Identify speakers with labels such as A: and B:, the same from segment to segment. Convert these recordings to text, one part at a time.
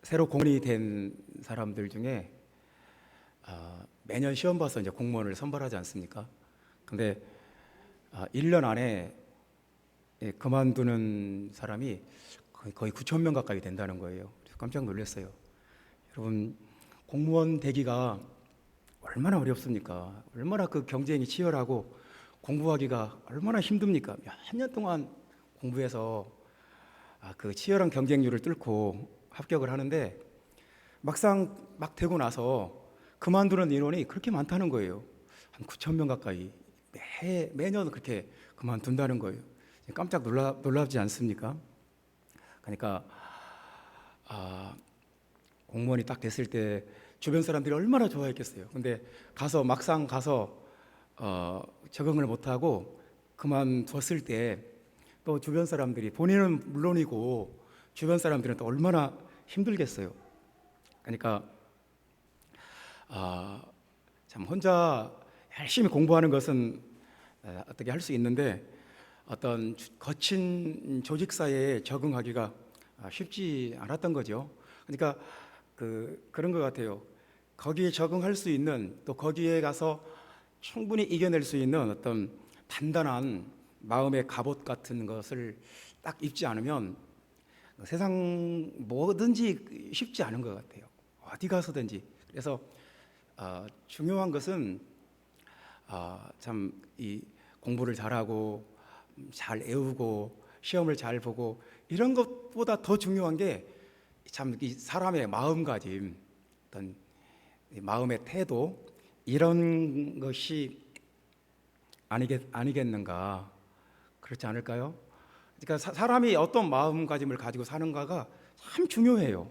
A: 새로 공무원이 된 사람들 중에 매년 시험 봐서 이제 공무원을 선발하지 않습니까? 근데 1년 안에 그만두는 사람이 거의 9천 명 가까이 된다는 거예요. 그래서 깜짝 놀랐어요. 여러분, 공무원 되기가 얼마나 어렵습니까? 얼마나 그 경쟁이 치열하고 공부하기가 얼마나 힘듭니까? 몇 년 동안 공부해서 그 치열한 경쟁률을 뚫고 합격을 하는데 막상 막 되고 나서 그만두는 인원이 그렇게 많다는 거예요. 한 9천 명 가까이 매년 그렇게 그만둔다는 거예요. 깜짝 놀랍지 않습니까? 그러니까 공무원이 딱 됐을 때 주변 사람들이 얼마나 좋아했겠어요. 근데 막상 가서 적응을 못하고 그만뒀을 때 또 주변 사람들이, 본인은 물론이고 주변 사람들은 또 얼마나 힘들겠어요. 그러니까 참 혼자 열심히 공부하는 것은 어떻게 할 수 있는데 어떤 거친 조직 사회에 적응하기가 쉽지 않았던 거죠. 그러니까 그런 것 같아요. 거기에 적응할 수 있는, 또 거기에 가서 충분히 이겨낼 수 있는 어떤 단단한 마음의 갑옷 같은 것을 딱 입지 않으면 세상 뭐든지 쉽지 않은 것 같아요. 어디 가서든지. 그래서 중요한 것은 참 이 공부를 잘하고 잘 외우고 시험을 잘 보고 이런 것보다 더 중요한 게 참 이 사람의 마음가짐, 어떤 마음의 태도, 이런 것이 아니겠는가, 그렇지 않을까요? 그러니까 사람이 어떤 마음가짐을 가지고 사는가가 참 중요해요.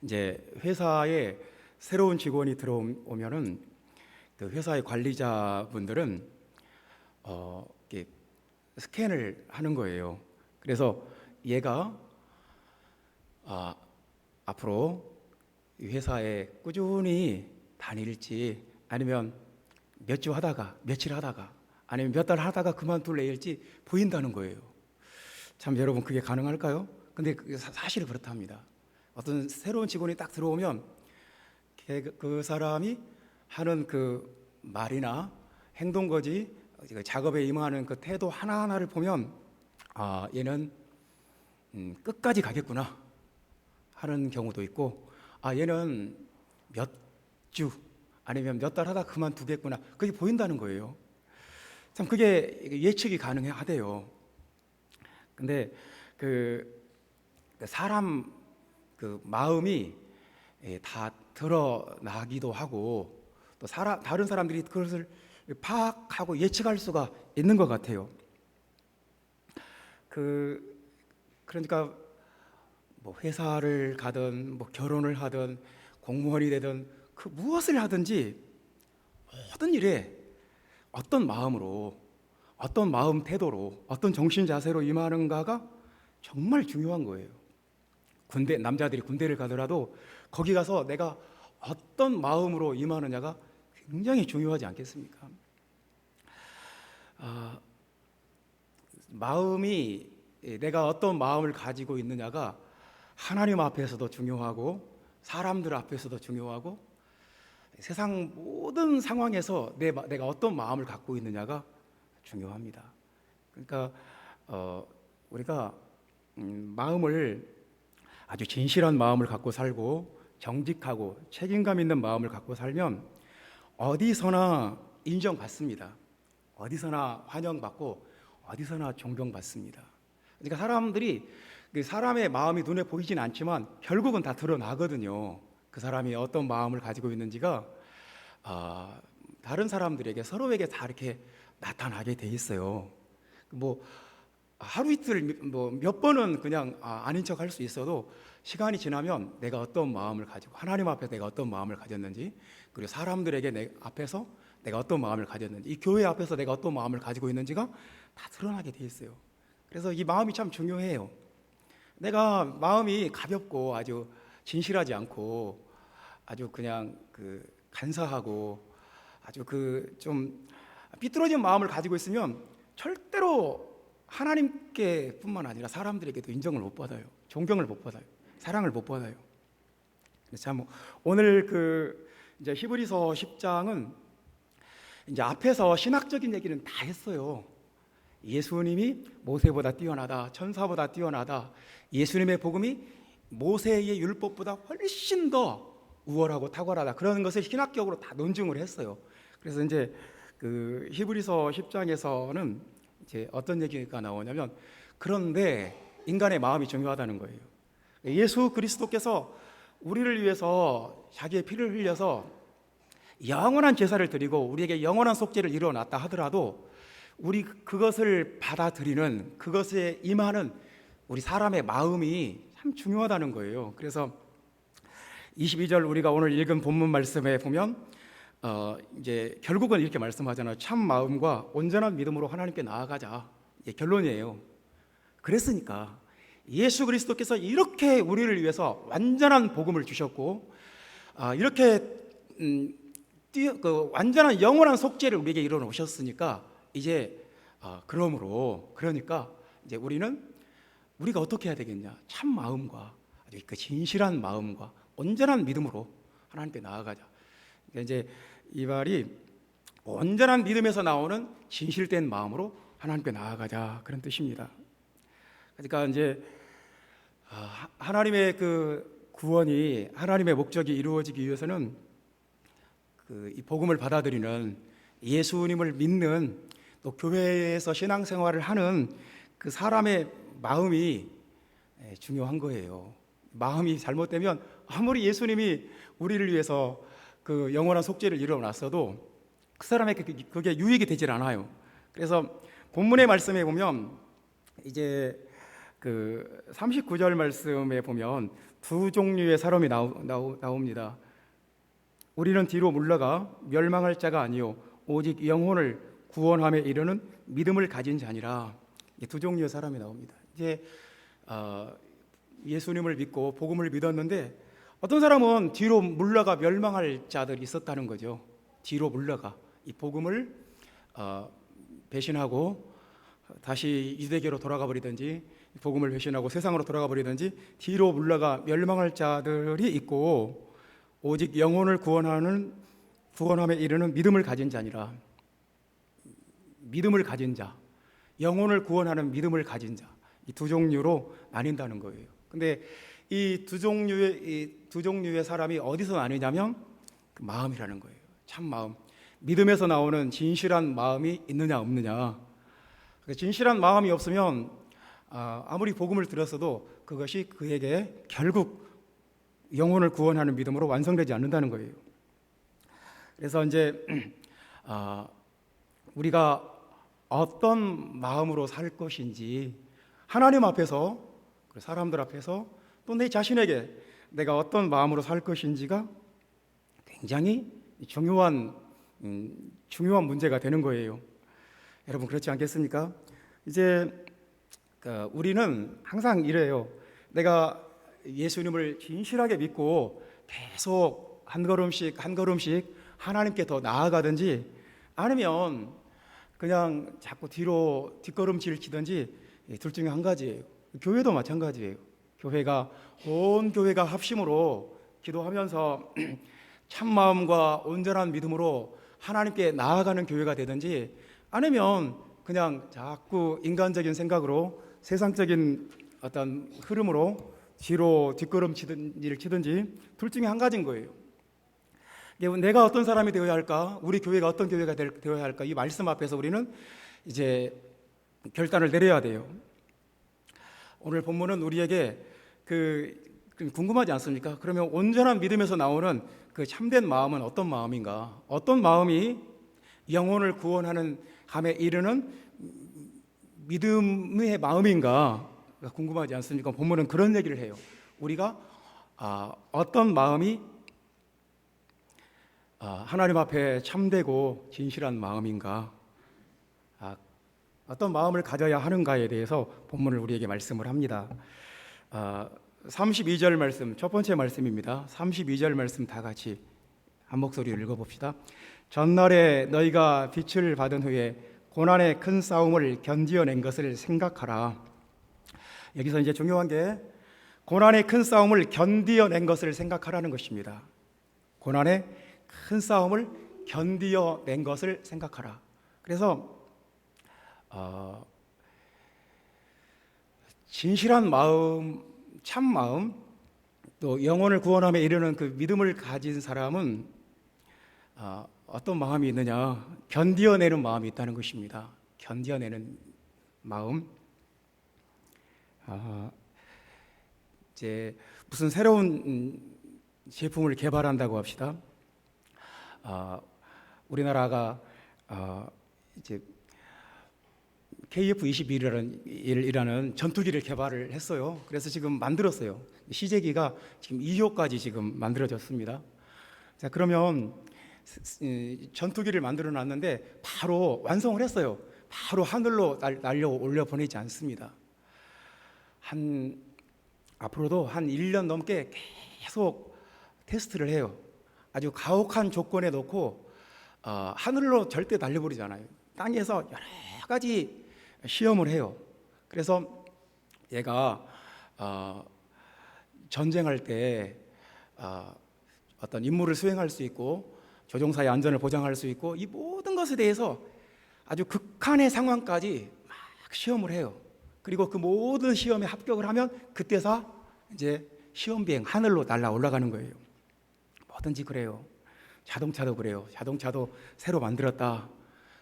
A: 이제 회사에 새로운 직원이 들어오면은 그 회사의 관리자분들은 이렇게 스캔을 하는 거예요. 그래서 얘가 앞으로 이 회사에 꾸준히 다닐지, 아니면 몇 주 하다가 며칠 하다가 아니면 몇 달 하다가 그만둘 애일지 보인다는 거예요. 참, 여러분, 그게 가능할까요? 근데 사실은 그렇답니다. 어떤 새로운 직원이 딱 들어오면 그 사람이 하는 그 말이나 행동거지, 작업에 임하는 그 태도 하나하나를 보면 얘는 끝까지 가겠구나 하는 경우도 있고, 얘는 몇 주 아니면 몇 달 하다 그만두겠구나, 그게 보인다는 거예요. 참, 그게 예측이 가능하대요. 근데 사람 마음이 다 드러나기도 하고, 또 다른 사람들이 그것을 파악하고 예측할 수가 있는 것 같아요. 그러니까 뭐 회사를 가든 뭐 결혼을 하든 공무원이 되든 무엇을 하든지 모든 일에 어떤 마음으로, 어떤 마음 태도로, 어떤 정신 자세로 임하는가가 정말 중요한 거예요. 남자들이 군대를 가더라도 거기 가서 내가 어떤 마음으로 임하느냐가 굉장히 중요하지 않겠습니까? 마음이, 내가 어떤 마음을 가지고 있느냐가 하나님 앞에서도 중요하고 사람들 앞에서도 중요하고 세상 모든 상황에서 내가 어떤 마음을 갖고 있느냐가 중요합니다. 그러니까 우리가 마음을, 아주 진실한 마음을 갖고 살고 정직하고 책임감 있는 마음을 갖고 살면 어디서나 인정받습니다. 어디서나 환영받고 어디서나 존경받습니다. 그러니까 사람의 마음이 눈에 보이진 않지만 결국은 다 드러나거든요. 그 사람이 어떤 마음을 가지고 있는지가 다른 사람들에게, 서로에게 다 이렇게 나타나게 돼 있어요. 뭐 하루 이틀 몇 번은 그냥 아닌 척 할 수 있어도 시간이 지나면 내가 어떤 마음을 가지고, 하나님 앞에 내가 어떤 마음을 가졌는지, 그리고 사람들에게 앞에서 내가 어떤 마음을 가졌는지, 이 교회 앞에서 내가 어떤 마음을 가지고 있는지가 다 드러나게 돼 있어요. 그래서 이 마음이 참 중요해요. 내가 마음이 가볍고 아주 진실하지 않고 아주 그냥 간사하고 아주 좀 삐뚤어진 마음을 가지고 있으면 절대로 하나님께뿐만 아니라 사람들에게도 인정을 못 받아요. 존경을 못 받아요. 사랑을 못 받아요. 참 오늘 이제 히브리서 10장은 이제 앞에서 신학적인 얘기는 다 했어요. 예수님이 모세보다 뛰어나다, 천사보다 뛰어나다, 예수님의 복음이 모세의 율법보다 훨씬 더 우월하고 탁월하다, 그런 것을 신학적으로 다 논증을 했어요. 그래서 이제 그 히브리서 10장에서는 이제 어떤 얘기가 나오냐면, 그런데 인간의 마음이 중요하다는 거예요. 예수 그리스도께서 우리를 위해서 자기의 피를 흘려서 영원한 제사를 드리고 우리에게 영원한 속죄를 이루어놨다 하더라도 우리 그것을 받아들이는, 그것에 임하는 우리 사람의 마음이 참 중요하다는 거예요. 그래서 22절 우리가 오늘 읽은 본문 말씀에 보면 이제 결국은 이렇게 말씀하잖아요. 참 마음과 온전한 믿음으로 하나님께 나아가자. 이게 결론이에요. 그랬으니까 예수 그리스도께서 이렇게 우리를 위해서 완전한 복음을 주셨고, 이렇게 완전한 영원한 속죄를 우리에게 이루어 놓으셨으니까 이제 그러니까 이제 우리가 어떻게 해야 되겠냐? 참 마음과 아주 그 진실한 마음과 온전한 믿음으로 하나님께 나아가자. 그러니까 이제 이 말이 온전한 믿음에서 나오는 진실된 마음으로 하나님께 나아가자, 그런 뜻입니다. 그러니까 이제 하나님의 그 구원이, 하나님의 목적이 이루어지기 위해서는 이 복음을 받아들이는, 예수님을 믿는, 또 교회에서 신앙생활을 하는 그 사람의 마음이 중요한 거예요. 마음이 잘못되면 아무리 예수님이 우리를 위해서 그 영원한 속죄를 이루어놨어도 그 사람에게 그게 유익이 되질 않아요. 그래서 본문의 말씀에 보면 이제 그 39절 말씀에 보면 두 종류의 사람이 나옵니다. 우리는 뒤로 물러가 멸망할 자가 아니요 오직 영혼을 구원함에 이르는 믿음을 가진 자니라. 두 종류의 사람이 나옵니다. 이제 예수님을 믿고 복음을 믿었는데 어떤 사람은 뒤로 물러가 멸망할 자들이 있었다는 거죠. 뒤로 물러가 이 복음을 배신하고 다시 유대교로 돌아가 버리든지, 복음을 배신하고 세상으로 돌아가 버리든지 뒤로 물러가 멸망할 자들이 있고, 오직 영혼을 구원함에 이르는 믿음을 가진 자니라. 믿음을 가진 자, 영혼을 구원하는 믿음을 가진 자, 이 두 종류로 나뉜다는 거예요. 근데 이 두 종류의 사람이 어디서 나뉘냐면 그 마음이라는 거예요. 참 마음, 믿음에서 나오는 진실한 마음이 있느냐 없느냐. 진실한 마음이 없으면 아무리 복음을 들었어도 그것이 그에게 결국 영혼을 구원하는 믿음으로 완성되지 않는다는 거예요. 그래서 이제 우리가 어떤 마음으로 살 것인지, 하나님 앞에서, 사람들 앞에서, 또 내 자신에게 내가 어떤 마음으로 살 것인지가 굉장히 중요한 문제가 되는 거예요. 여러분 그렇지 않겠습니까? 이제 우리는 항상 이래요. 내가 예수님을 진실하게 믿고 계속 한 걸음씩 하나님께 더 나아가든지, 아니면 그냥 자꾸 뒤로 뒷걸음질 치든지, 둘 중에 한 가지예요. 교회도 마찬가지예요. 온 교회가 합심으로 기도하면서 참 마음과 온전한 믿음으로 하나님께 나아가는 교회가 되든지, 아니면 그냥 자꾸 인간적인 생각으로 세상적인 어떤 흐름으로 뒤로 뒷걸음질을 치든지, 둘 중에 한 가지인 거예요. 내가 어떤 사람이 되어야 할까? 우리 교회가 어떤 교회가 되어야 할까? 이 말씀 앞에서 우리는 이제 결단을 내려야 돼요. 오늘 본문은 우리에게 궁금하지 않습니까? 그러면 온전한 믿음에서 나오는 그 참된 마음은 어떤 마음인가? 어떤 마음이 영혼을 구원하는 함에 이르는 믿음의 마음인가? 궁금하지 않습니까? 본문은 그런 얘기를 해요. 우리가 어떤 마음이 하나님 앞에 참되고 진실한 마음인가, 어떤 마음을 가져야 하는가에 대해서 본문을 우리에게 말씀을 합니다. 32절 말씀, 첫 번째 말씀입니다. 32절 말씀 다 같이 한 목소리로 읽어봅시다. 전날에 너희가 빛을 받은 후에 고난의 큰 싸움을 견디어낸 것을 생각하라. 여기서 이제 중요한 게 고난의 큰 싸움을 견디어낸 것을 생각하라는 것입니다. 고난의 큰 싸움을 견디어낸 것을 생각하라. 그래서 진실한 마음, 참 마음, 또 영혼을 구원함에 이르는 그 믿음을 가진 사람은 어떤 마음이 있느냐? 견디어내는 마음이 있다는 것입니다. 견디어내는 마음. 이제 무슨 새로운 제품을 개발한다고 합시다. 우리나라가 이제 KF-21이라는 전투기를 개발을 했어요. 그래서 지금 만들었어요. 시제기가 지금 2호까지 지금 만들어졌습니다. 자, 그러면 전투기를 만들어 놨는데 바로 완성을 했어요. 바로 하늘로 날려 올려 보내지 않습니다. 앞으로도 한 1년 넘게 계속 테스트를 해요. 아주 가혹한 조건에 놓고 하늘로 절대 날려버리지 않아요. 땅에서 여러 가지 시험을 해요. 그래서 얘가 전쟁할 때 어떤 임무를 수행할 수 있고 조종사의 안전을 보장할 수 있고 이 모든 것에 대해서 아주 극한의 상황까지 막 시험을 해요. 그리고 그 모든 시험에 합격을 하면 그때서 이제 시험 비행 하늘로 날아 올라가는 거예요. 뭐든지 그래요. 자동차도 그래요. 자동차도 새로 만들었다.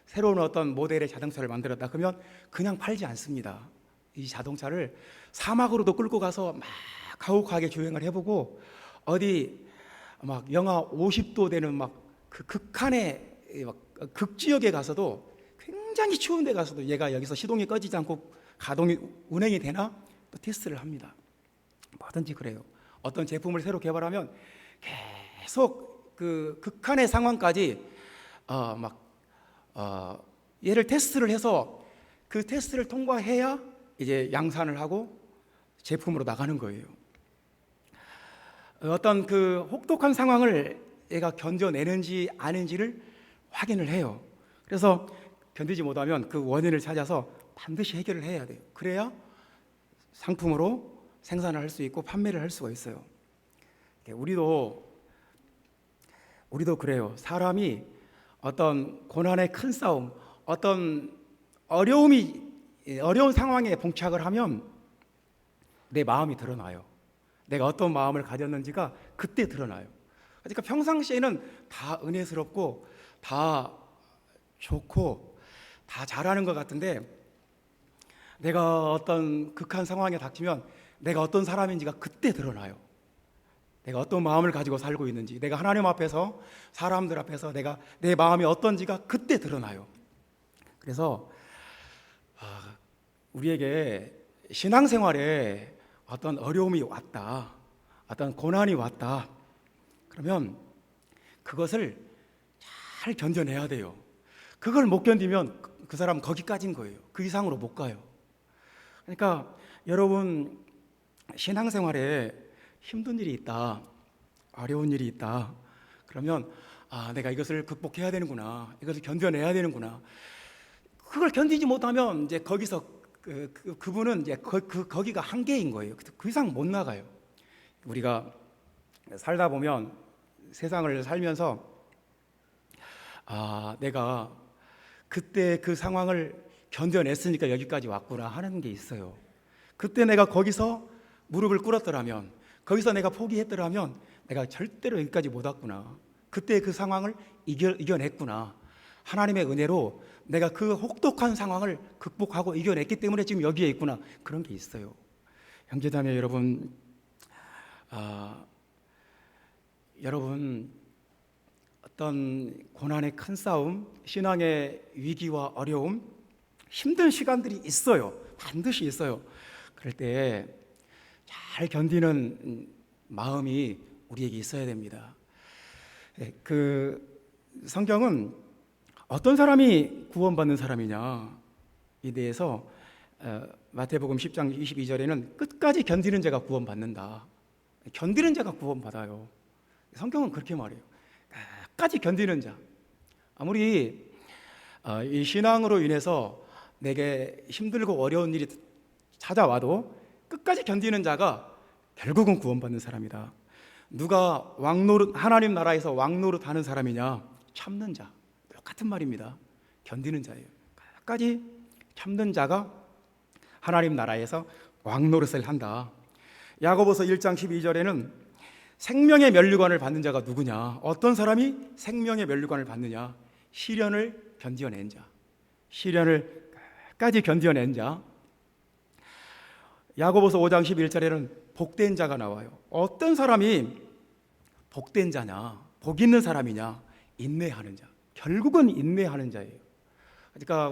A: 새로운 어떤 모델의 자동차를 만들었다. 그러면 그냥 팔지 않습니다. 이 자동차를 사막으로도 끌고 가서 막 가혹하게 주행을 해보고 어디 막 영하 50도 되는 막 그 극한의 막 극지역에 가서도 굉장히 추운 데 가서도 얘가 여기서 시동이 꺼지지 않고 가동이 운행이 되나 또 테스트를 합니다. 뭐든지 그래요. 어떤 제품을 새로 개발하면 계속 그 극한의 상황까지 얘를 테스트를 해서 그 테스트를 통과해야 이제 양산을 하고 제품으로 나가는 거예요. 어떤 그 혹독한 상황을 얘가 견뎌내는지 아닌지를 확인을 해요. 그래서 견디지 못하면 그 원인을 찾아서 반드시 해결을 해야 돼요. 그래야 상품으로 생산을 할 수 있고 판매를 할 수가 있어요. 우리도 그래요. 사람이 어떤 고난의 큰 싸움, 어떤 어려운 상황에 봉착을 하면 내 마음이 드러나요. 내가 어떤 마음을 가졌는지가 그때 드러나요. 그러니까 평상시에는 다 은혜스럽고 다 좋고 다 잘하는 것 같은데 내가 어떤 극한 상황에 닥치면 내가 어떤 사람인지가 그때 드러나요. 내가 어떤 마음을 가지고 살고 있는지, 내가 하나님 앞에서 사람들 앞에서 내 마음이 어떤지가 그때 드러나요. 그래서 우리에게 신앙생활에 어떤 어려움이 왔다, 어떤 고난이 왔다, 그러면 그것을 잘 견뎌내야 돼요. 그걸 못 견디면 그 사람은 거기까지인 거예요. 그 이상으로 못 가요. 그러니까 여러분 신앙생활에 힘든 일이 있다, 어려운 일이 있다, 그러면 내가 이것을 극복해야 되는구나, 이것을 견뎌내야 되는구나. 그걸 견디지 못하면 이제 거기서 그분은 이제 거기가 한계인 거예요. 그 이상 못 나가요. 우리가 살다 보면 세상을 살면서 내가 그때 그 상황을 견뎌냈으니까 여기까지 왔구나 하는 게 있어요. 그때 내가 거기서 무릎을 꿇었더라면, 거기서 내가 포기했더라면 내가 절대로 여기까지 못 왔구나. 그때 그 상황을 이겨냈구나. 하나님의 은혜로 내가 그 혹독한 상황을 극복하고 이겨냈기 때문에 지금 여기에 있구나. 그런 게 있어요. 형제자매 여러분, 여러분 어떤 고난의 큰 싸움, 신앙의 위기와 어려움, 힘든 시간들이 있어요. 반드시 있어요. 그럴 때 잘 견디는 마음이 우리에게 있어야 됩니다. 그 성경은 어떤 사람이 구원받는 사람이냐에 대해서 마태복음 10장 22절에는 끝까지 견디는 자가 구원받는다. 견디는 자가 구원받아요. 성경은 그렇게 말해요. 끝까지 견디는 자. 아무리 이 신앙으로 인해서 내게 힘들고 어려운 일이 찾아와도 끝까지 견디는 자가 결국은 구원받는 사람이다. 누가 왕노릇, 하나님 나라에서 왕노릇 하는 사람이냐? 참는 자. 똑같은 말입니다. 견디는 자예요. 끝까지 참는 자가 하나님 나라에서 왕노릇을 한다. 야고보서 1장 12절에는 생명의 면류관을 받는 자가 누구냐? 어떤 사람이 생명의 면류관을 받느냐? 시련을 견뎌낸 자. 시련을 끝까지 견뎌낸 자. 야고보서 5장 11절에는 복된 자가 나와요. 어떤 사람이 복된 자냐? 복 있는 사람이냐? 인내하는 자. 결국은 인내하는 자예요. 그러니까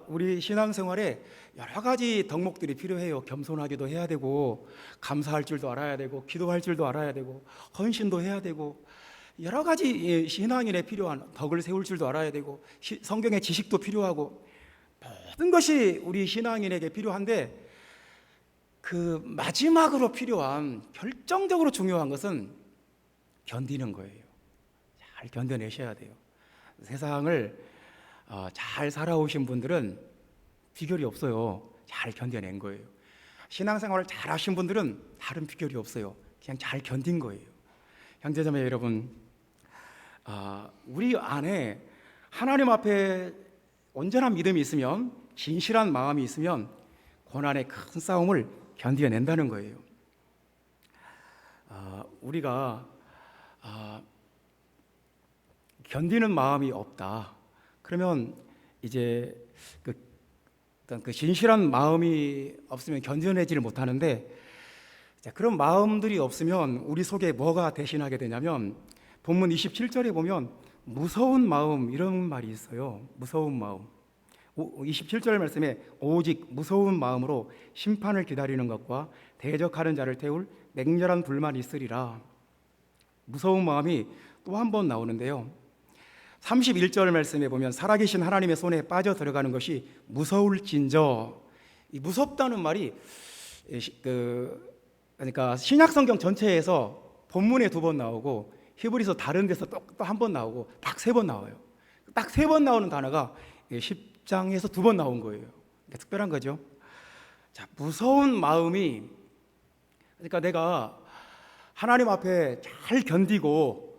A: 우리 신앙생활에 여러 가지 덕목들이 필요해요. 겸손하기도 해야 되고, 감사할 줄도 알아야 되고, 기도할 줄도 알아야 되고, 헌신도 해야 되고, 여러 가지 신앙인에 필요한 덕을 세울 줄도 알아야 되고, 성경의 지식도 필요하고, 모든 것이 우리 신앙인에게 필요한데, 그 마지막으로 필요한 결정적으로 중요한 것은 견디는 거예요. 잘 견뎌내셔야 돼요. 세상을 잘 살아오신 분들은 비결이 없어요. 잘 견뎌낸 거예요. 신앙생활을 잘 하신 분들은 다른 비결이 없어요. 그냥 잘 견딘 거예요. 형제자매 여러분, 우리 안에 하나님 앞에 온전한 믿음이 있으면, 진실한 마음이 있으면 고난의 큰 싸움을 견뎌낸다는 거예요. 우리가 견디는 마음이 없다. 그러면 이제 그 진실한 마음이 없으면 견뎌내지를 못하는데, 그런 마음들이 없으면 우리 속에 뭐가 대신하게 되냐면, 본문 27절에 보면 무서운 마음, 이런 말이 있어요. 무서운 마음. 27절 말씀에 오직 무서운 마음으로 심판을 기다리는 것과 대적하는 자를 태울 맹렬한 불만이 있으리라. 무서운 마음이 또 한 번 나오는데요. 31절 말씀에 보면 살아계신 하나님의 손에 빠져 들어가는 것이 무서울진저. 이 무섭다는 말이 그러니까 신약 성경 전체에서 본문에 2번 나오고 히브리서 다른 데서 또 한 번 나오고 딱 3번 나와요. 딱 3번 나오는 단어가 10장에서 2번 나온 거예요. 특별한 거죠. 자, 무서운 마음이, 그러니까 내가 하나님 앞에 잘 견디고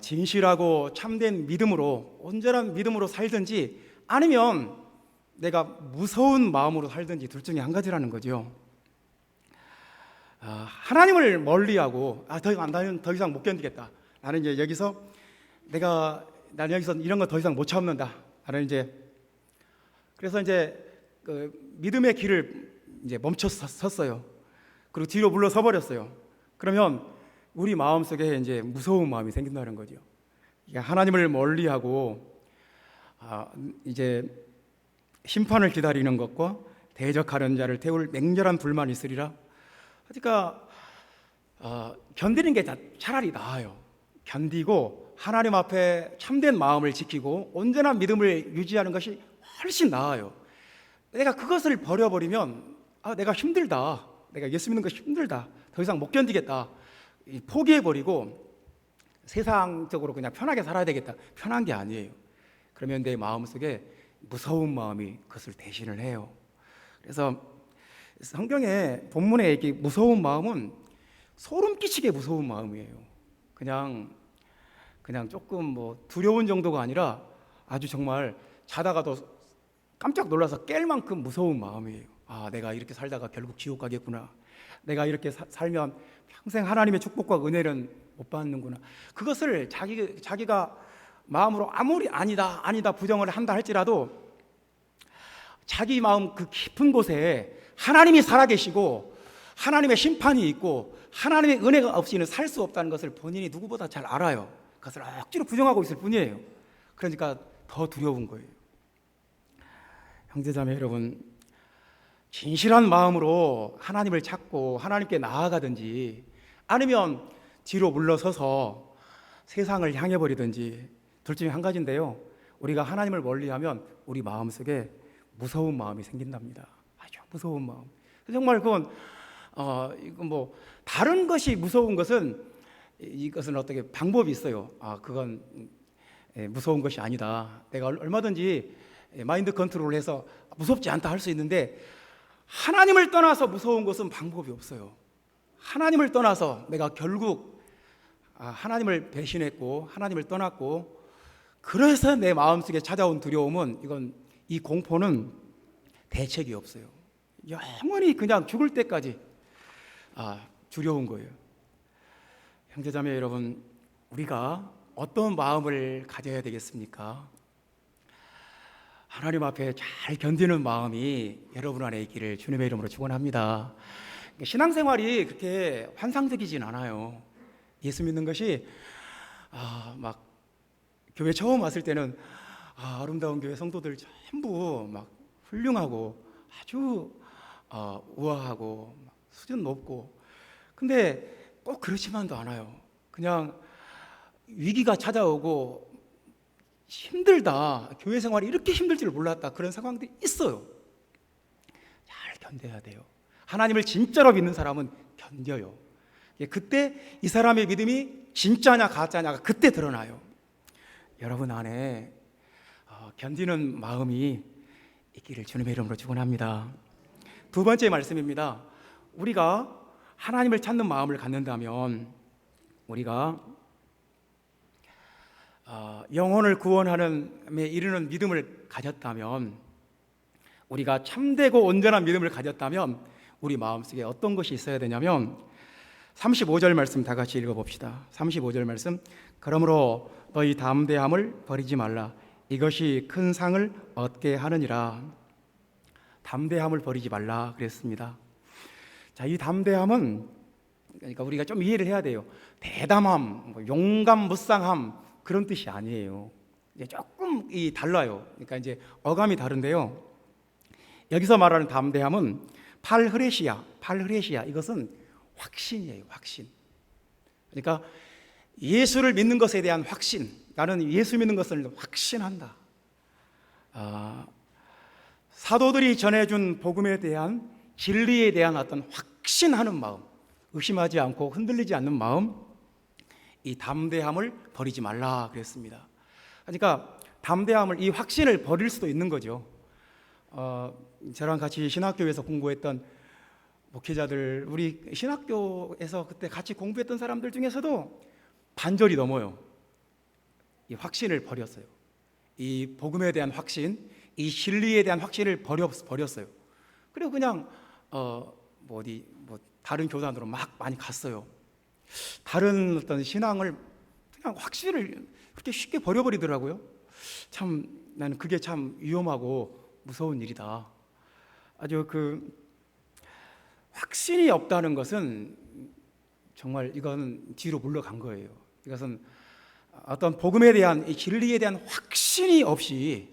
A: 진실하고 참된 믿음으로, 온전한 믿음으로 살든지, 아니면 내가 무서운 마음으로 살든지, 둘 중에 한 가지라는 거죠. 하나님을 멀리하고 나는 더 이상 못 견디겠다. 나는 이제 여기서 나는 여기서 이런 거 더 이상 못 참는다. 나는 이제 그래서 이제 그 믿음의 길을 이제 멈춰 섰어요. 그리고 뒤로 물러서 버렸어요. 그러면 우리 마음속에 이제 무서운 마음이 생긴다는 거죠. 하나님을 멀리하고 이제 심판을 기다리는 것과 대적하는 자를 태울 맹렬한 불만이 있으리라. 그러니까 견디는 게 차라리 나아요. 견디고 하나님 앞에 참된 마음을 지키고 온전한 믿음을 유지하는 것이 훨씬 나아요. 내가 그것을 버려버리면 내가 힘들다, 내가 예수 믿는 것이 힘들다, 더 이상 못 견디겠다, 포기해버리고 세상적으로 그냥 편하게 살아야 되겠다. 편한 게 아니에요. 그러면 내 마음속에 무서운 마음이 그것을 대신을 해요. 그래서 성경의 본문에 이렇게 무서운 마음은 소름 끼치게 무서운 마음이에요. 그냥 조금 뭐 두려운 정도가 아니라 아주 정말 자다가도 깜짝 놀라서 깰 만큼 무서운 마음이에요. 내가 이렇게 살다가 결국 지옥 가겠구나. 내가 이렇게 살면 평생 하나님의 축복과 은혜는 못 받는구나. 그것을 자기가 마음으로 아무리 아니다 부정을 한다 할지라도 자기 마음 그 깊은 곳에 하나님이 살아계시고 하나님의 심판이 있고 하나님의 은혜가 없이는 살 수 없다는 것을 본인이 누구보다 잘 알아요. 그것을 억지로 부정하고 있을 뿐이에요. 그러니까 더 두려운 거예요. 형제자매 여러분, 진실한 마음으로 하나님을 찾고 하나님께 나아가든지, 아니면 뒤로 물러서서 세상을 향해 버리든지, 둘 중에 한 가지인데요. 우리가 하나님을 멀리하면 우리 마음속에 무서운 마음이 생긴답니다. 아주 무서운 마음. 정말 그건 이건 뭐 다른 것이 무서운 것은, 이것은 어떻게 방법이 있어요. 그건 무서운 것이 아니다. 내가 얼마든지 마인드 컨트롤을 해서 무섭지 않다 할 수 있는데, 하나님을 떠나서 무서운 것은 방법이 없어요. 하나님을 떠나서 내가 결국 하나님을 배신했고 하나님을 떠났고, 그래서 내 마음속에 찾아온 두려움은, 이 공포는 대책이 없어요. 영원히 그냥 죽을 때까지 두려운 거예요. 형제자매 여러분, 우리가 어떤 마음을 가져야 되겠습니까? 하나님 앞에 잘 견디는 마음이 여러분 안에 있기를 주님의 이름으로 축원합니다. 신앙생활이 그렇게 환상적이진 않아요. 예수 믿는 것이 막 교회 처음 왔을 때는 아름다운 교회 성도들 전부 막 훌륭하고 아주 우아하고 수준 높고, 근데 꼭 그렇지만도 않아요. 그냥 위기가 찾아오고 힘들다, 교회 생활이 이렇게 힘들 줄 몰랐다, 그런 상황들이 있어요. 잘 견뎌야 돼요. 하나님을 진짜로 믿는 사람은 견뎌요. 그때 이 사람의 믿음이 진짜냐 가짜냐가 그때 드러나요. 여러분 안에 견디는 마음이 있기를 주님의 이름으로 축원합니다. 두 번째 말씀입니다. 우리가 하나님을 찾는 마음을 갖는다면, 우리가 영혼을 구원하는 데 이르는 믿음을 가졌다면, 우리가 참되고 온전한 믿음을 가졌다면, 우리 마음속에 어떤 것이 있어야 되냐면, 35절 말씀 다 같이 읽어봅시다. 35절 말씀. 그러므로 너희 담대함을 버리지 말라. 이것이 큰 상을 얻게 하느니라. 담대함을 버리지 말라 그랬습니다. 자, 이 담대함은, 그러니까 우리가 좀 이해를 해야 돼요. 대담함, 용감, 무쌍함, 그런 뜻이 아니에요. 이제 조금 달라요. 그러니까 이제 어감이 다른데요. 여기서 말하는 담대함은 팔흐레시아, 이것은 확신이에요. 확신. 그러니까 예수를 믿는 것에 대한 확신. 나는 예수 믿는 것을 확신한다. 사도들이 전해준 복음에 대한, 진리에 대한 어떤 확신하는 마음, 의심하지 않고 흔들리지 않는 마음, 이 담대함을 버리지 말라 그랬습니다. 그러니까 담대함을, 이 확신을 버릴 수도 있는 거죠. 저랑 같이 신학교에서 공부했던 목회자들, 우리 신학교에서 그때 같이 공부했던 사람들 중에서도 반절이 넘어요. 이 확신을 버렸어요. 이 복음에 대한 확신, 이 진리에 대한 확신을 버렸어요. 그리고 그냥 다른 교단으로 막 많이 갔어요. 다른 어떤 신앙을, 그냥 확신을 그렇게 쉽게 버려버리더라고요. 참, 나는 그게 참 위험하고 무서운 일이다. 아주 확신이 없다는 것은 정말 이건 뒤로 물러간 거예요. 이것은 어떤 복음에 대한, 이 진리에 대한 확신이 없이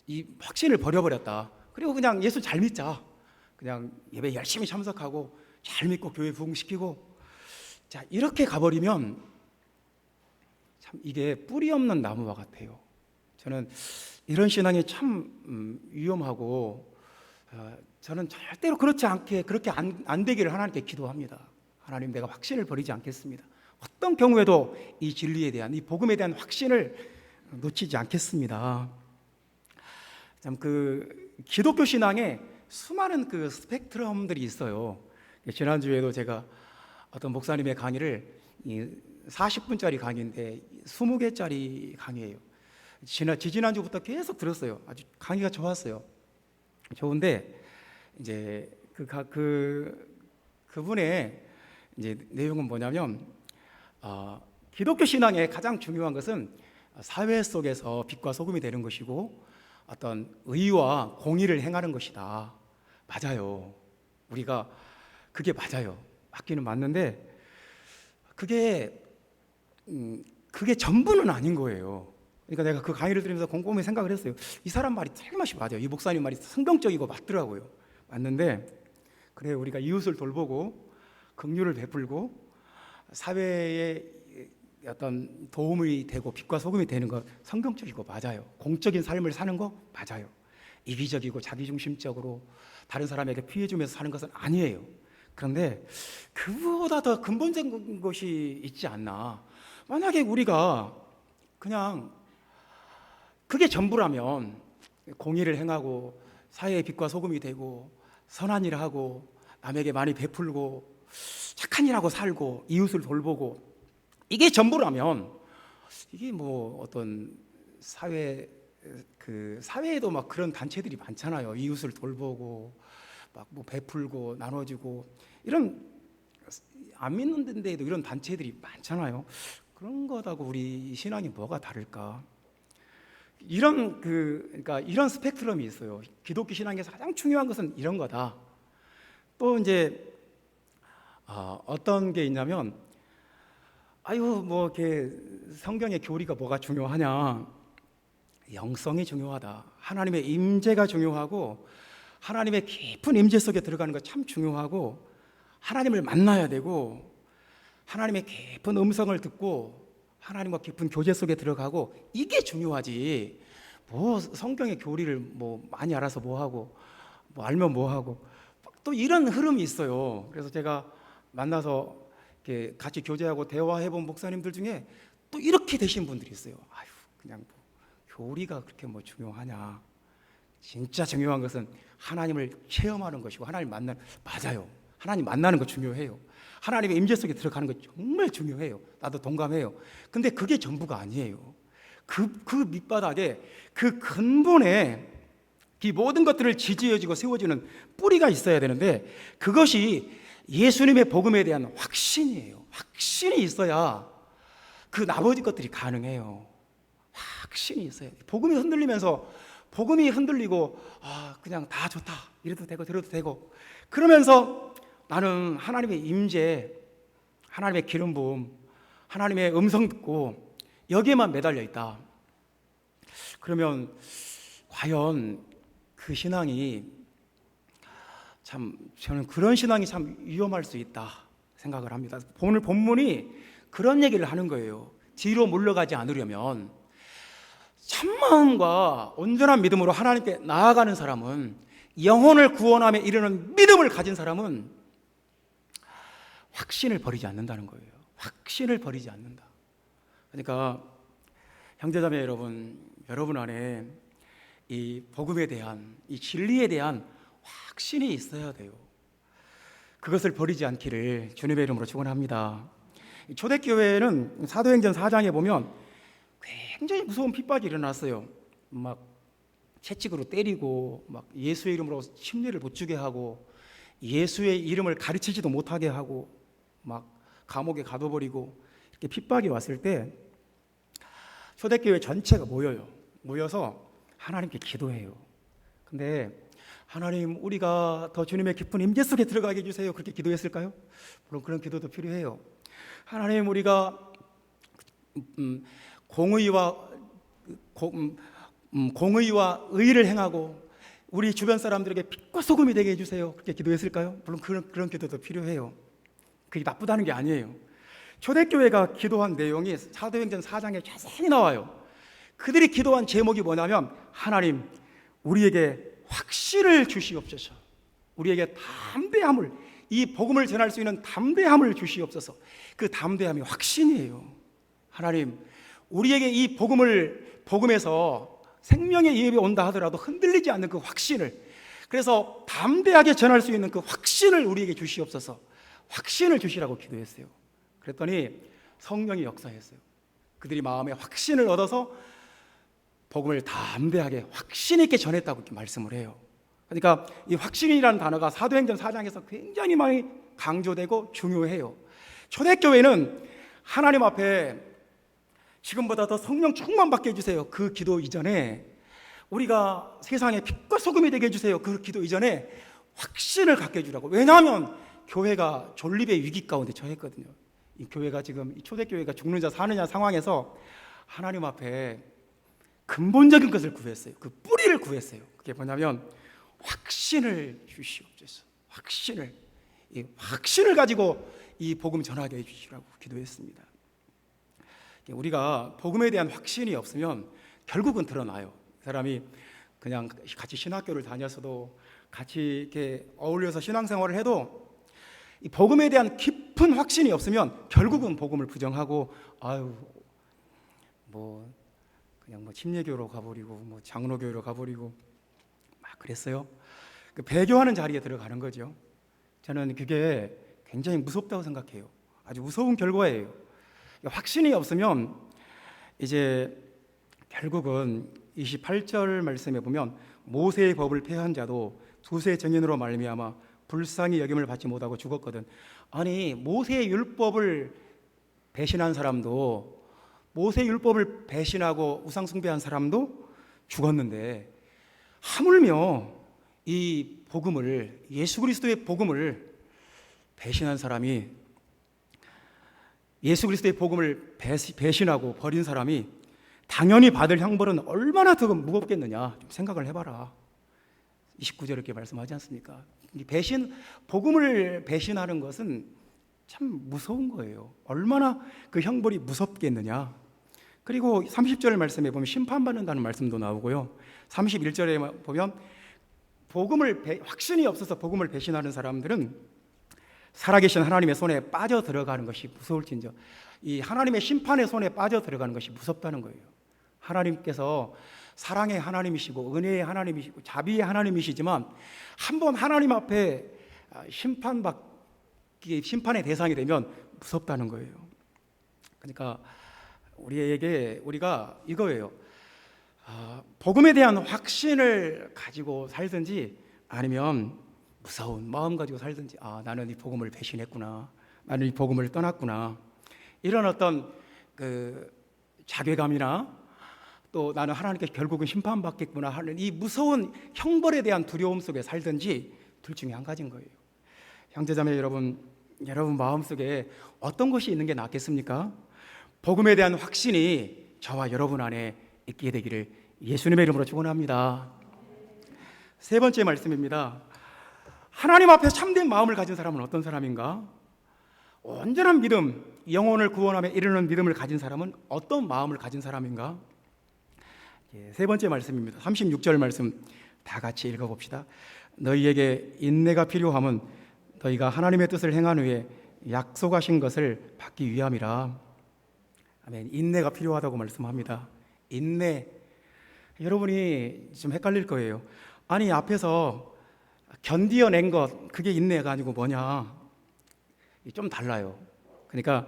A: 이 확신을 버려버렸다. 그리고 그냥 예수 잘 믿자, 그냥 예배 열심히 참석하고 잘 믿고 교회 부흥시키고, 자, 이렇게 가버리면 참 이게 뿌리 없는 나무와 같아요. 저는 이런 신앙이 참 위험하고, 저는 절대로 그렇지 않게, 그렇게 안 되기를 하나님께 기도합니다. 하나님, 내가 확신을 버리지 않겠습니다. 어떤 경우에도 이 진리에 대한, 이 복음에 대한 확신을 놓치지 않겠습니다. 참 기독교 신앙에 수많은 스펙트럼들이 있어요. 지난주에도 제가 어떤 목사님의 강의를, 40분짜리 강의인데 20개짜리 강의예요. 지난주부터 계속 들었어요. 아주 강의가 좋았어요. 좋은데 이제 그분의 이제 내용은 뭐냐면, 기독교 신앙의 가장 중요한 것은 사회 속에서 빛과 소금이 되는 것이고, 어떤 의와 공의를 행하는 것이다. 맞아요. 우리가 그게 맞아요. 맞기는 맞는데 그게 전부는 아닌 거예요. 그러니까 내가 그 강의를 들으면서 곰곰이 생각을 했어요. 이 사람 말이 틀림없이 맞아요. 이 목사님 말이 성경적이고 맞더라고요. 맞는데, 그래, 우리가 이웃을 돌보고 긍휼을 베풀고 사회에 어떤 도움이 되고 빛과 소금이 되는 것 성경적이고 맞아요. 공적인 삶을 사는 거 맞아요. 이기적이고 자기중심적으로 다른 사람에게 피해 주면서 사는 것은 아니에요. 그런데 그보다 더 근본적인 것이 있지 않나. 만약에 우리가 그냥 그게 전부라면 공의를 행하고 사회의 빛과 소금이 되고 선한 일을 하고 남에게 많이 베풀고 착한 일하고 살고 이웃을 돌보고 이게 전부라면 이게 뭐 어떤 사회에도 막 그런 단체들이 많잖아요. 이웃을 돌보고 막 뭐 베풀고 나눠주고 이런 안 믿는 데에도 이런 단체들이 많잖아요. 그런 거하고 우리 신앙이 뭐가 다를까? 그러니까 이런 스펙트럼이 있어요. 기독교 신앙에서 가장 중요한 것은 이런 거다. 또 이제 어떤 게 있냐면, 뭐 이렇게 성경의 교리가 뭐가 중요하냐? 영성이 중요하다. 하나님의 임재가 중요하고, 하나님의 깊은 임재 속에 들어가는 거 참 중요하고, 하나님을 만나야 되고, 하나님의 깊은 음성을 듣고, 하나님과 깊은 교제 속에 들어가고, 이게 중요하지. 뭐 성경의 교리를 뭐 많이 알아서 뭐 하고, 뭐 알면 뭐 하고, 또 이런 흐름이 있어요. 그래서 제가 만나서 이렇게 같이 교제하고 대화해본 목사님들 중에 또 이렇게 되신 분들이 있어요. 그냥 뭐 교리가 그렇게 뭐 중요하냐? 진짜 중요한 것은 하나님을 체험하는 것이고 하나님 맞아요. 하나님 만나는 거 중요해요. 하나님의 임재 속에 들어가는 거 정말 중요해요. 나도 동감해요. 근데 그게 전부가 아니에요. 그 밑바닥에 그 근본에 이 모든 것들을 지지해주고 세워주는 뿌리가 있어야 되는데 그것이 예수님의 복음에 대한 확신이에요. 확신이 있어야 그 나머지 것들이 가능해요. 확신이 있어야 돼요. 복음이 흔들리고 그냥 다 좋다 이래도 되고 저래도 되고 그러면서 나는 하나님의 임재, 하나님의 기름 부음, 하나님의 음성 듣고 여기에만 매달려 있다. 그러면 과연 그 신앙이 저는 그런 신앙이 참 위험할 수 있다 생각을 합니다. 오늘 본문이 그런 얘기를 하는 거예요. 뒤로 물러가지 않으려면 참마음과 온전한 믿음으로 하나님께 나아가는 사람은, 영혼을 구원함에 이르는 믿음을 가진 사람은 확신을 버리지 않는다는 거예요. 확신을 버리지 않는다. 그러니까 형제자매 여러분 안에 이 복음에 대한, 이 진리에 대한 확신이 있어야 돼요. 그것을 버리지 않기를 주님의 이름으로 축원합니다. 초대교회는 사도행전 4장에 보면 굉장히 무서운 핍박이 일어났어요. 막 채찍으로 때리고, 막 예수의 이름으로 침례를 못 주게 하고, 예수의 이름을 가르치지도 못하게 하고, 막 감옥에 가둬버리고, 이렇게 핍박이 왔을 때 초대교회 전체가 모여서 하나님께 기도해요. 근데 하나님, 우리가 더 주님의 깊은 임재 속에 들어가게 해주세요. 그렇게 기도했을까요? 물론 그런 기도도 필요해요. 하나님, 우리가 공의와 의를 행하고 우리 주변 사람들에게 빛과 소금이 되게 해주세요. 그렇게 기도했을까요? 물론 그런 기도도 필요해요. 그게 나쁘다는 게 아니에요. 초대교회가 기도한 내용이 사도행전 4장에 자세히 나와요. 그들이 기도한 제목이 뭐냐면, 하나님, 우리에게 확신을 주시옵소서. 우리에게 담대함을, 이 복음을 전할 수 있는 담대함을 주시옵소서. 그 담대함이 확신이에요. 하나님, 우리에게 이 복음에서 생명의 예비 온다 하더라도 흔들리지 않는 그 확신을, 그래서 담대하게 전할 수 있는 그 확신을 우리에게 주시옵소서. 확신을 주시라고 기도했어요. 그랬더니 성령이 역사했어요. 그들이 마음에 확신을 얻어서 복음을 담대하게 확신 있게 전했다고 이렇게 말씀을 해요. 그러니까 이 확신이라는 단어가 사도행전 4장에서 굉장히 많이 강조되고 중요해요. 초대교회는 하나님 앞에 지금보다 더 성령 충만받게 해주세요. 그 기도 이전에, 우리가 세상에 빛과 소금이 되게 해주세요. 그 기도 이전에 확신을 갖게 해주라고. 왜냐하면 교회가 존립의 위기 가운데 처했거든요. 이 교회가 지금, 이 초대교회가 죽느냐 사느냐 상황에서 하나님 앞에 근본적인 것을 구했어요. 그 뿌리를 구했어요. 그게 뭐냐면 확신을 주시옵소서. 이 확신을 가지고 이 복음 전하게 해주시라고 기도했습니다. 우리가 복음에 대한 확신이 없으면 결국은 드러나요. 사람이 그냥 같이 신학교를 다녔어도, 같이 이렇게 어울려서 신앙생활을 해도 이 복음에 대한 깊은 확신이 없으면 결국은 복음을 부정하고, 뭐 그냥 뭐 침례교로 가버리고 뭐 장로교로 가버리고 막 그랬어요. 그 배교하는 자리에 들어가는 거죠. 저는 그게 굉장히 무섭다고 생각해요. 아주 무서운 결과예요. 확신이 없으면 이제 결국은 28절 말씀에 보면 모세의 법을 폐한 자도 두세 증인으로 말미암아 불쌍히 여김을 받지 못하고 죽었거든. 아니, 모세의 율법을 배신한 사람도, 모세의 율법을 배신하고 우상 숭배한 사람도 죽었는데, 하물며 이 복음을, 예수 그리스도의 복음을 배신한 사람이, 예수 그리스도의 복음을 배신하고 버린 사람이 당연히 받을 형벌은 얼마나 더 무겁겠느냐, 좀 생각을 해봐라. 29절에 이렇게 말씀하지 않습니까? 복음을 배신하는 것은 참 무서운 거예요. 얼마나 그 형벌이 무섭겠느냐. 그리고 30절 말씀에 보면 심판받는다는 말씀도 나오고요. 31절에 보면 확신이 없어서 복음을 배신하는 사람들은 살아계신 하나님의 손에 빠져 들어가는 것이 무서울진저, 이 하나님의 심판의 손에 빠져 들어가는 것이 무섭다는 거예요. 하나님께서 사랑의 하나님이시고 은혜의 하나님이시고 자비의 하나님이시지만 한번 하나님 앞에 심판의 대상이 되면 무섭다는 거예요. 그러니까 우리가 이거예요. 복음에 대한 확신을 가지고 살든지 아니면 무서운 마음 가지고 살든지, 나는 이 복음을 배신했구나, 나는 이 복음을 떠났구나, 이런 어떤 그 자괴감이나 또 나는 하나님께 결국은 심판받겠구나 하는 이 무서운 형벌에 대한 두려움 속에 살든지 둘 중에 한 가지인 거예요. 형제자매 여러분 마음속에 어떤 것이 있는 게 낫겠습니까? 복음에 대한 확신이 저와 여러분 안에 있게 되기를 예수님의 이름으로 축원합니다. 세 번째 말씀입니다. 하나님 앞에 참된 마음을 가진 사람은 어떤 사람인가? 온전한 믿음, 영혼을 구원함에 이르는 믿음을 가진 사람은 어떤 마음을 가진 사람인가? 세 번째 말씀입니다. 36절 말씀 다 같이 읽어봅시다. 너희에게 인내가 필요함은 너희가 하나님의 뜻을 행한 후에 약속하신 것을 받기 위함이라. 아멘. 인내가 필요하다고 말씀합니다. 인내. 여러분이 좀 헷갈릴 거예요. 아니, 앞에서 견디어낸 것, 그게 인내가 아니고 뭐냐? 좀 달라요. 그러니까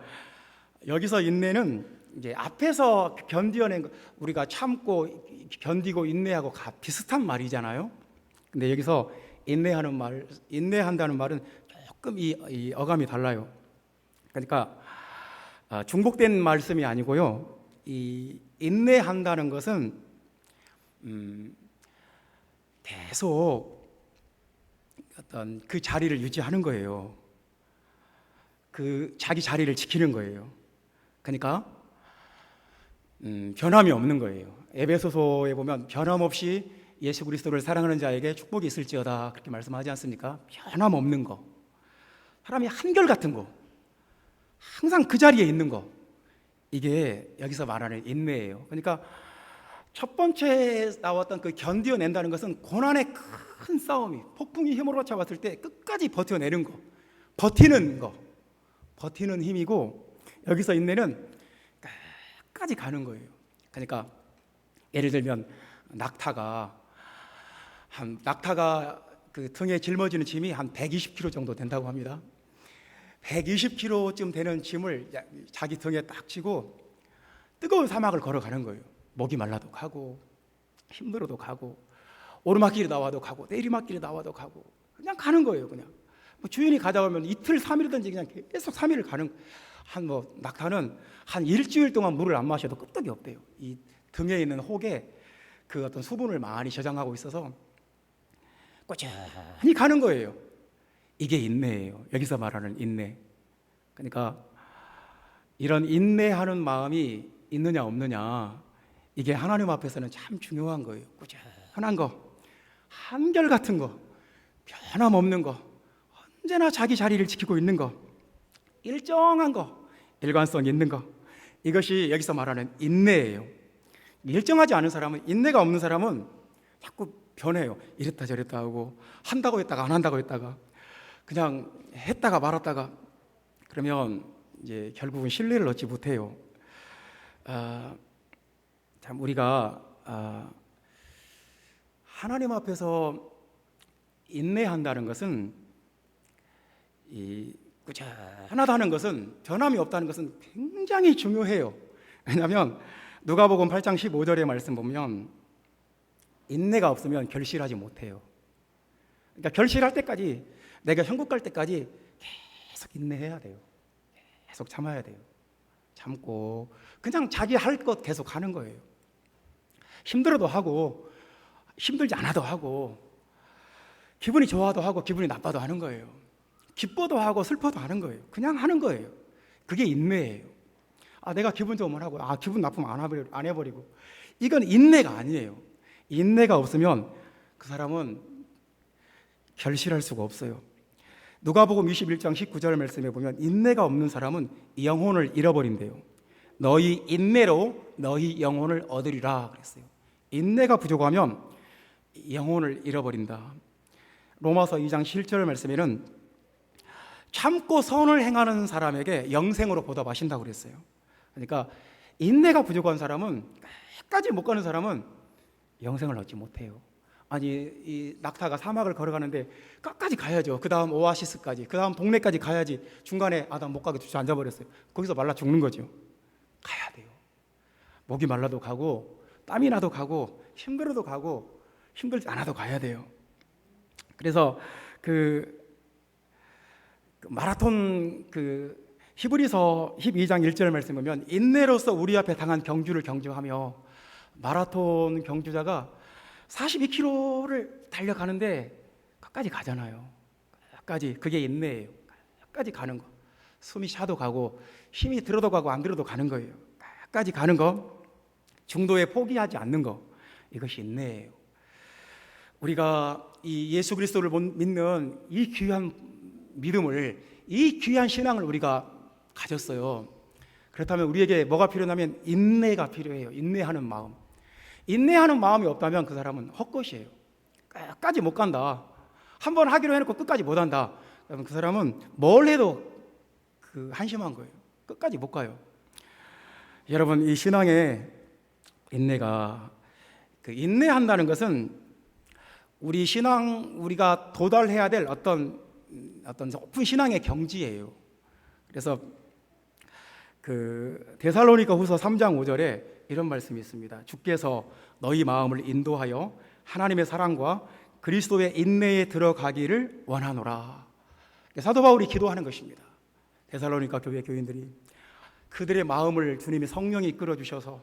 A: 여기서 인내는 이제 앞에서 견디어낸 것, 우리가 참고 견디고 인내하고 비슷한 말이잖아요. 근데 여기서 인내한다는 말은 조금 이 어감이 달라요. 그러니까 중복된 말씀이 아니고요. 이 인내한다는 것은 계속 어떤 그 자리를 유지하는 거예요. 그 자기 자리를 지키는 거예요. 그러니까 변함이 없는 거예요. 에베소서에 보면 변함없이 예수 그리스도를 사랑하는 자에게 축복이 있을지어다, 그렇게 말씀하지 않습니까? 변함없는 거, 사람이 한결같은 거, 항상 그 자리에 있는 거, 이게 여기서 말하는 인내예요. 그러니까 첫 번째 나왔던 그 견디어낸다는 것은 고난의 큰 싸움이, 폭풍이 휘몰아쳐 왔을 때 끝까지 버텨내는 거, 버티는 힘이고, 여기서 인내는 끝까지 가는 거예요. 그러니까 예를 들면 낙타가 그 등에 짊어지는 짐이 한 120kg 정도 된다고 합니다. 120kg쯤 되는 짐을 자기 등에 딱 지고 뜨거운 사막을 걸어가는 거예요. 목이 말라도 가고 힘들어도 가고 오르막길이 나와도 가고 내리막길이 나와도 가고 그냥 가는 거예요. 그냥 주인이 가다 보면 이틀 3일이든지 그냥 계속 3일을 가는. 낙타는 한 일주일 동안 물을 안 마셔도 끄떡이 없대요. 이 등에 있는 혹에 그 어떤 수분을 많이 저장하고 있어서 꾸준히 가는 거예요. 이게 인내예요. 여기서 말하는 인내. 그러니까 이런 인내하는 마음이 있느냐 없느냐, 이게 하나님 앞에서는 참 중요한 거예요. 꾸준한 거, 한결같은 거, 변함없는 거, 언제나 자기 자리를 지키고 있는 거, 일정한 거, 일관성 있는 거, 이것이 여기서 말하는 인내예요. 일정하지 않은 사람은, 인내가 없는 사람은 자꾸 변해요. 이랬다 저랬다 하고, 한다고 했다가 안 한다고 했다가 그냥 했다가 말았다가, 그러면 이제 결국은 신뢰를 얻지 못해요. 참 우리가 하나님 앞에서 인내한다는 것은, 이 꾸준하다는 것은, 변함이 없다는 것은 굉장히 중요해요. 왜냐하면 누가복음 8장 15절의 말씀 보면 인내가 없으면 결실하지 못해요. 그러니까 결실할 때까지, 내가 천국 갈 때까지 계속 인내해야 돼요. 계속 참아야 돼요. 참고 그냥 자기 할 것 계속 하는 거예요. 힘들어도 하고 힘들지 않아도 하고, 기분이 좋아도 하고 기분이 나빠도 하는 거예요. 기뻐도 하고 슬퍼도 하는 거예요. 그냥 하는 거예요. 그게 인내예요. 내가 기분 좋으면 하고, 기분 나쁘면 안 해버리고. 이건 인내가 아니에요. 인내가 없으면 그 사람은 결실할 수가 없어요. 누가복음 21장 19절 말씀에 보면 인내가 없는 사람은 영혼을 잃어버린대요. 너희 인내로 너희 영혼을 얻으리라 그랬어요. 인내가 부족하면 영혼을 잃어버린다. 로마서 2장 7절 말씀에는 참고 선을 행하는 사람에게 영생으로 보답하신다고 그랬어요. 그러니까 인내가 부족한 사람은, 끝까지 못 가는 사람은 영생을 얻지 못해요. 이 낙타가 사막을 걸어가는데 끝까지 가야죠. 그 다음 오아시스까지, 그 다음 동네까지 가야지. 중간에 나 못 가게 주저앉아버렸어요. 거기서 말라 죽는 거죠. 가야 돼요. 목이 말라도 가고, 땀이 나도 가고, 힘들어도 가고, 힘들지 않아도 가야 돼요. 그래서 마라톤 히브리서 12장 1절 말씀 보면 인내로서 우리 앞에 당한 경주를 경주하며, 마라톤 경주자가 42km를 달려가는데 끝까지 가잖아요. 끝까지. 그게 인내예요. 끝까지 가는 거. 숨이 차도 가고 힘이 들어도 가고 안 들어도 가는 거예요. 끝까지 가는 거. 중도에 포기하지 않는 거. 이것이 인내예요. 우리가 이 예수 그리스도를 믿는 이 귀한 믿음을, 이 귀한 신앙을 우리가 가졌어요. 그렇다면 우리에게 뭐가 필요하냐면 인내가 필요해요. 인내하는 마음. 인내하는 마음이 없다면 그 사람은 헛것이에요. 끝까지 못 간다. 한번 하기로 해놓고 끝까지 못 한다. 그러면 그 사람은 뭘 해도 한심한 거예요. 끝까지 못 가요. 여러분, 이 신앙의 인내가, 인내한다는 것은 우리가 도달해야 될 어떤 높은 신앙의 경지예요. 그래서 데살로니가 후서 3장 5절에 이런 말씀이 있습니다. 주께서 너희 마음을 인도하여 하나님의 사랑과 그리스도의 인내에 들어가기를 원하노라. 사도 바울이 기도하는 것입니다. 데살로니가 교회 교인들이 그들의 마음을 주님이 성령이 이끌어 주셔서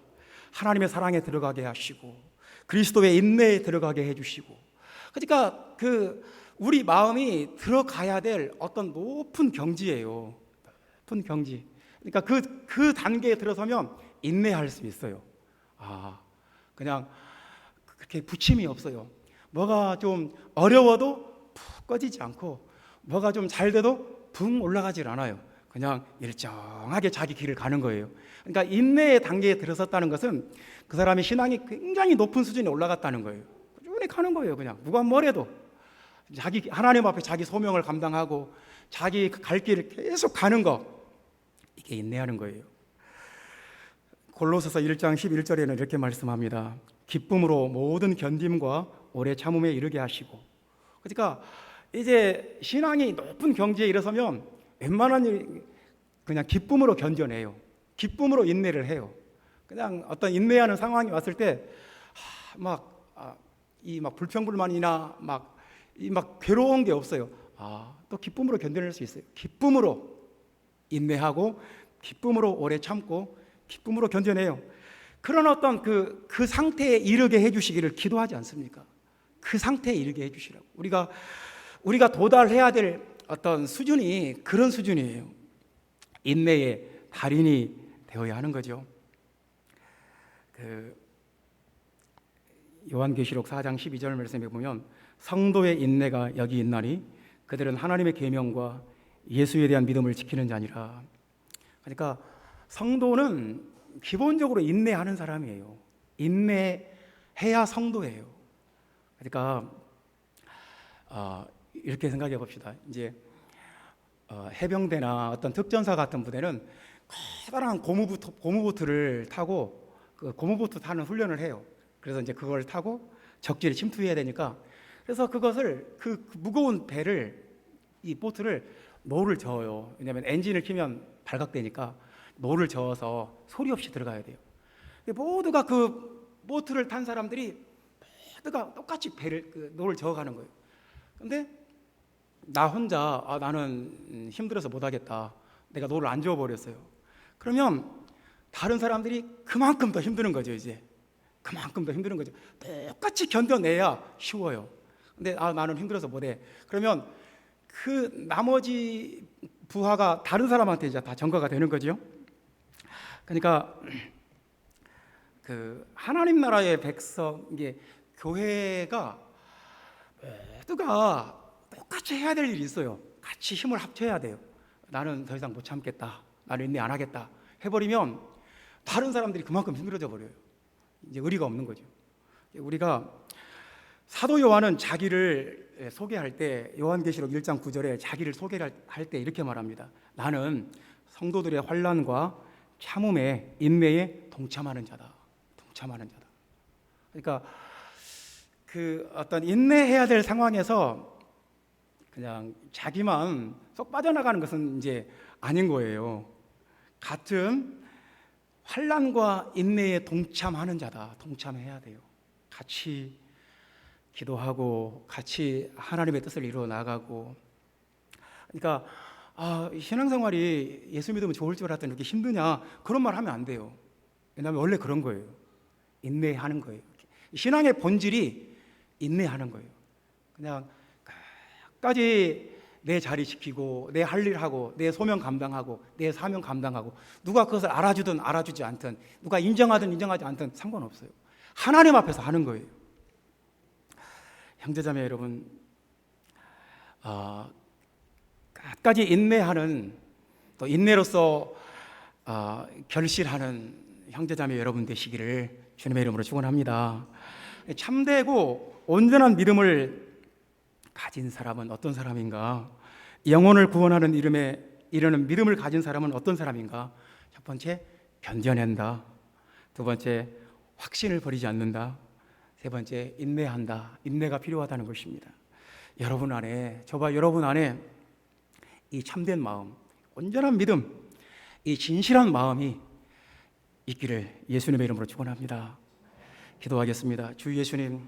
A: 하나님의 사랑에 들어가게 하시고 그리스도의 인내에 들어가게 해주시고, 그러니까 우리 마음이 들어가야 될 어떤 높은 경지예요. 높은 경지. 그러니까 그 단계에 들어서면 인내할 수 있어요. 그냥 그렇게 부침이 없어요. 뭐가 좀 어려워도 푹 꺼지지 않고, 뭐가 좀 잘 돼도 붕 올라가질 않아요. 그냥 일정하게 자기 길을 가는 거예요. 그러니까 인내의 단계에 들어섰다는 것은 그 사람의 신앙이 굉장히 높은 수준에 올라갔다는 거예요. 꾸준히 가는 거예요. 그냥 누가 뭐래도 하나님 앞에 자기 소명을 감당하고 자기 갈 길을 계속 가는 거, 이게 인내하는 거예요. 골로새서 1장 11절에는 이렇게 말씀합니다. 기쁨으로 모든 견딤과 오래 참음에 이르게 하시고. 그러니까 이제 신앙이 높은 경지에 이르서면 웬만한 일 그냥 기쁨으로 견뎌내요. 기쁨으로 인내를 해요. 그냥 어떤 인내하는 상황이 왔을 때 막 불평불만이나 막 괴로운 게 없어요. 또 기쁨으로 견뎌낼 수 있어요. 기쁨으로 인내하고 기쁨으로 오래 참고 기쁨으로 견뎌내요. 그런 어떤 그 상태에 이르게 해주시기를 기도하지 않습니까? 그 상태에 이르게 해주시라고. 우리가 도달해야 될 어떤 수준이 그런 수준이에요. 인내의 달인이 되어야 하는 거죠. 요한계시록 4장 12절 말씀에 보면 성도의 인내가 여기 있나니 그들은 하나님의 계명과 예수에 대한 믿음을 지키는 자니라. 그러니까 성도는 기본적으로 인내하는 사람이에요. 인내해야 성도예요. 그러니까 이렇게 생각해 봅시다. 이제 해병대나 어떤 특전사 같은 부대는 커다란 고무보트를 타고 그 고무보트 타는 훈련을 해요. 그래서 이제 그걸 타고 적지를 침투해야 되니까, 그래서 그것을 그 무거운 배를, 이 보트를 노를 저어요. 왜냐하면 엔진을 키면 발각되니까 노를 저어서 소리 없이 들어가야 돼요. 모두가 그 보트를 탄 사람들이 모두가 똑같이 배를 그 노를 저어가는 거예요. 근데 나 혼자 나는 힘들어서 못하겠다. 내가 노를 안 저어버렸어요. 그러면 다른 사람들이 그만큼 더 힘드는 거죠. 이제 그만큼 더 힘드는 거죠. 똑같이 견뎌내야 쉬워요. 근데 나는 힘들어서 못해. 그러면 그 나머지 부하가 다른 사람한테 이제 다 전가가 되는 거죠. 그러니까 그 하나님 나라의 백성, 이게 교회가 모두가 똑같이 해야 될 일이 있어요. 같이 힘을 합쳐야 돼요. 나는 더 이상 못 참겠다, 나는 인내 안 하겠다 해버리면 다른 사람들이 그만큼 힘들어져 버려요. 이제 의리가 없는 거죠. 우리가 사도 요한은 자기를 소개할 때 요한계시록 1장 9절에 자기를 소개할 때 이렇게 말합니다. 나는 성도들의 환난과 참음에 인내에 동참하는 자다. 동참하는 자다. 그러니까 그 어떤 인내해야 될 상황에서 그냥 자기만 쏙 빠져나가는 것은 이제 아닌 거예요. 같은 환난과 인내에 동참하는 자다. 동참해야 돼요. 같이 기도하고 같이 하나님의 뜻을 이루어 나가고. 그러니까 신앙생활이 예수 믿으면 좋을 줄 알았더니 이렇게 힘드냐, 그런 말 하면 안 돼요. 왜냐하면 원래 그런 거예요. 인내하는 거예요. 신앙의 본질이 인내하는 거예요. 그냥 끝까지 내 자리 지키고 내 할 일 하고 내 소명 감당하고 내 사명 감당하고, 누가 그것을 알아주든 알아주지 않든, 누가 인정하든 인정하지 않든 상관없어요. 하나님 앞에서 하는 거예요. 형제자매 여러분, 끝까지 인내하는, 또 인내로서 결실하는 형제자매 여러분 되시기를 주님의 이름으로 축원합니다. 참되고 온전한 믿음을 가진 사람은 어떤 사람인가? 영혼을 구원하는 이름에 이르는 믿음을 가진 사람은 어떤 사람인가? 첫 번째, 견뎌낸다. 두 번째, 확신을 버리지 않는다. 세 번째, 인내한다. 인내가 필요하다는 것입니다. 여러분 안에, 저와 여러분 안에 이 참된 마음, 온전한 믿음, 이 진실한 마음이 있기를 예수님의 이름으로 축원합니다. 기도하겠습니다. 주 예수님,